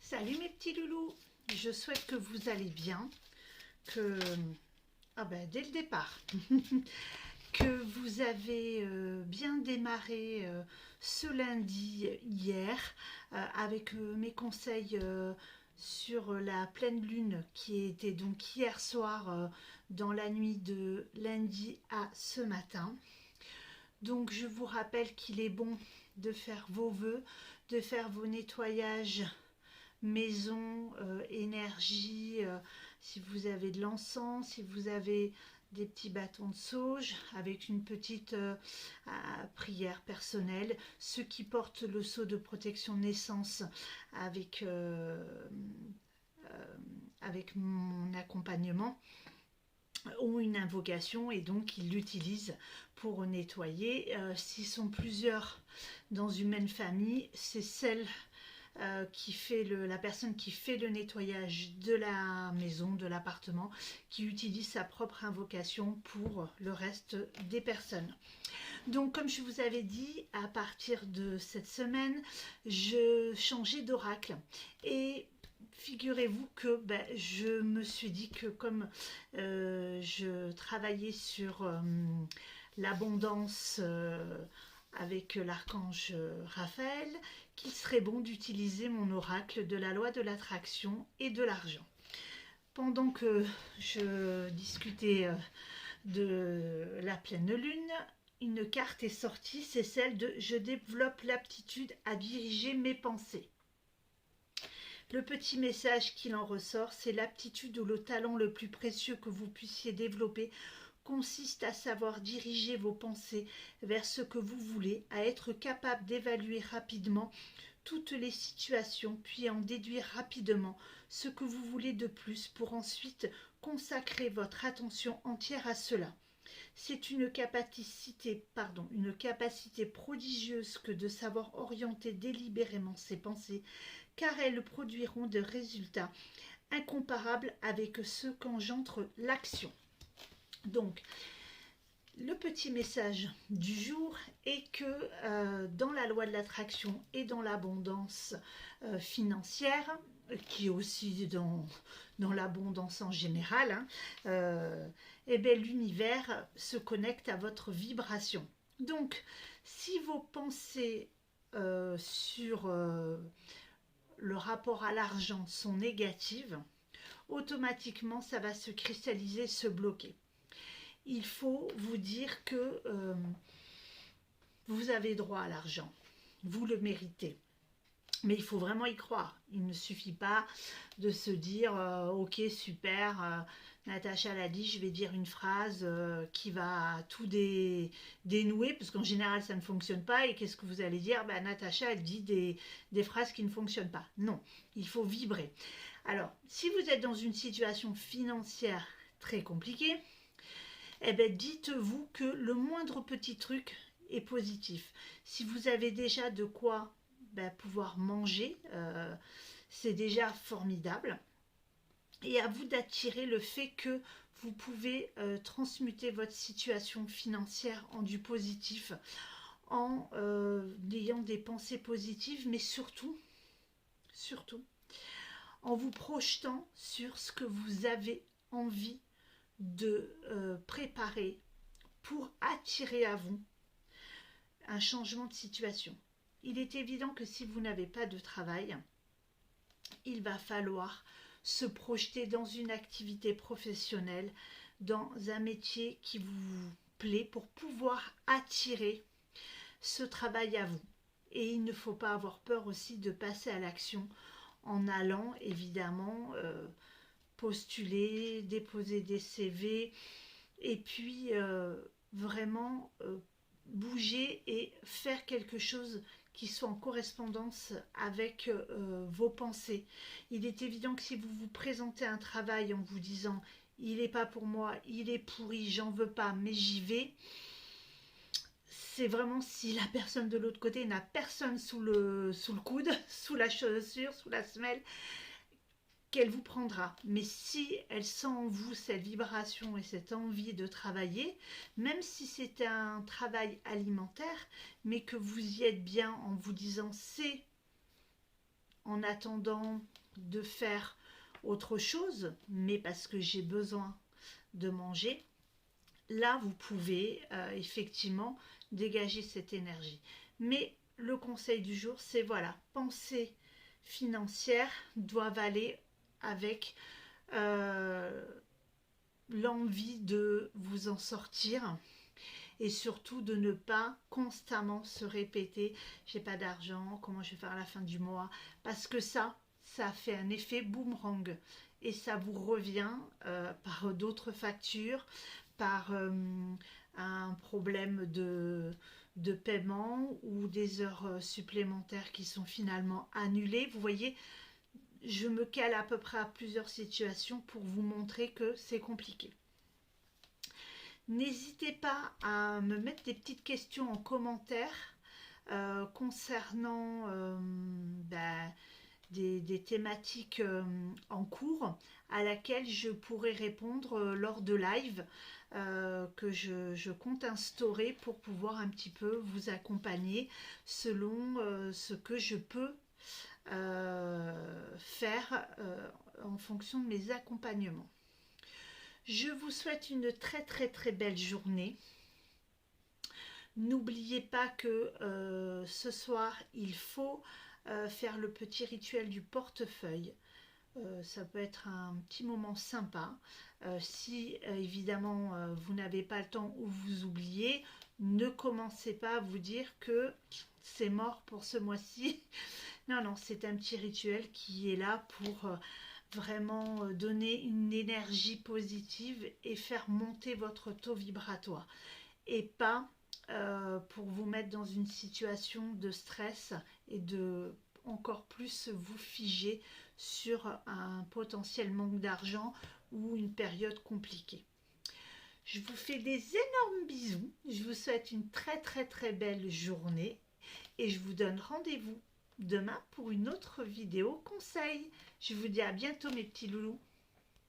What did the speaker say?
Salut mes petits loulous, je souhaite que vous allez bien, que dès le départ, que vous avez bien démarré ce lundi hier avec mes conseils sur la pleine lune qui était donc hier soir dans la nuit de lundi à ce matin. Donc je vous rappelle qu'il est bon de faire vos vœux, de faire vos nettoyages maison, énergie, si vous avez de l'encens, si vous avez des petits bâtons de sauge avec une petite prière personnelle, ceux qui portent le sceau de protection naissance avec, avec mon accompagnement ont une invocation et donc ils l'utilisent pour nettoyer. S'ils sont plusieurs dans une même famille, c'est celle qui fait la personne qui fait le nettoyage de la maison, de l'appartement, qui utilise sa propre invocation pour le reste des personnes. Donc comme je vous avais dit, à partir de cette semaine, je changeais d'oracle et figurez-vous que je me suis dit que comme je travaillais sur l'abondance avec l'archange Raphaël, qu'il serait bon d'utiliser mon oracle de la loi de l'attraction et de l'argent. Pendant que je discutais de la pleine lune, une carte est sortie, c'est celle de je développe l'aptitude à diriger mes pensées. Le petit message qu'il en ressort, c'est l'aptitude ou le talent le plus précieux que vous puissiez développer consiste à savoir diriger vos pensées vers ce que vous voulez, à être capable d'évaluer rapidement toutes les situations, puis en déduire rapidement ce que vous voulez de plus pour ensuite consacrer votre attention entière à cela. C'est une capacité prodigieuse que de savoir orienter délibérément ses pensées, car elles produiront des résultats incomparables avec ceux qu'engendre l'action. Donc, le petit message du jour est que dans la loi de l'attraction et dans l'abondance financière, qui est aussi dans l'abondance en général, l'univers se connecte à votre vibration. Donc, si vos pensées sur le rapport à l'argent sont négatives, automatiquement ça va se cristalliser, se bloquer. Il faut vous dire que vous avez droit à l'argent, vous le méritez. Mais il faut vraiment y croire. Il ne suffit pas de se dire ok super, Natacha l'a dit, je vais dire une phrase qui va tout dénouer, parce qu'en général ça ne fonctionne pas. Et qu'est-ce que vous allez dire? Natacha elle dit des phrases qui ne fonctionnent pas. Non, il faut vibrer. Alors, si vous êtes dans une situation financière très compliquée, dites-vous que le moindre petit truc est positif. Si vous avez déjà de quoi pouvoir manger, c'est déjà formidable. Et à vous d'attirer le fait que vous pouvez transmuter votre situation financière en du positif, en ayant des pensées positives, mais surtout, en vous projetant sur ce que vous avez envie de préparer pour attirer à vous un changement de situation. Il est évident que si vous n'avez pas de travail, il va falloir se projeter dans une activité professionnelle, dans un métier qui vous plaît pour pouvoir attirer ce travail à vous. Et il ne faut pas avoir peur aussi de passer à l'action en allant évidemment postuler, déposer des CV et puis vraiment bouger et faire quelque chose qui soit en correspondance avec vos pensées. Il est évident que si vous vous présentez un travail en vous disant il n'est pas pour moi, il est pourri, j'en veux pas, mais j'y vais, c'est vraiment si la personne de l'autre côté n'a personne sous le coude, sous la chaussure, sous la semelle, qu'elle vous prendra. Mais si elle sent en vous cette vibration et cette envie de travailler, même si c'est un travail alimentaire, mais que vous y êtes bien en vous disant c'est en attendant de faire autre chose, mais parce que j'ai besoin de manger, là vous pouvez effectivement dégager cette énergie. Mais le conseil du jour, c'est voilà, pensées financières doivent aller avec l'envie de vous en sortir et surtout de ne pas constamment se répéter j'ai pas d'argent, comment je vais faire à la fin du mois, parce que ça fait un effet boomerang et ça vous revient par d'autres factures, par un problème de paiement ou des heures supplémentaires qui sont finalement annulées. Vous voyez, je me cale à peu près à plusieurs situations pour vous montrer que c'est compliqué. N'hésitez pas à me mettre des petites questions en commentaire concernant des thématiques en cours à laquelle je pourrai répondre lors de live que je compte instaurer pour pouvoir un petit peu vous accompagner selon ce que je peux faire en fonction de mes accompagnements. Je vous souhaite une très très très belle journée. N'oubliez pas que ce soir, il faut faire le petit rituel du portefeuille. Ça peut être un petit moment sympa. Si évidemment vous n'avez pas le temps ou vous oubliez, ne commencez pas à vous dire que c'est mort pour ce mois-ci. Non, non, c'est un petit rituel qui est là pour vraiment donner une énergie positive et faire monter votre taux vibratoire. Et pas pour vous mettre dans une situation de stress et de encore plus vous figer sur un potentiel manque d'argent ou une période compliquée. Je vous fais des énormes bisous, je vous souhaite une très très très belle journée et je vous donne rendez-vous demain pour une autre vidéo conseil. Je vous dis à bientôt mes petits loulous.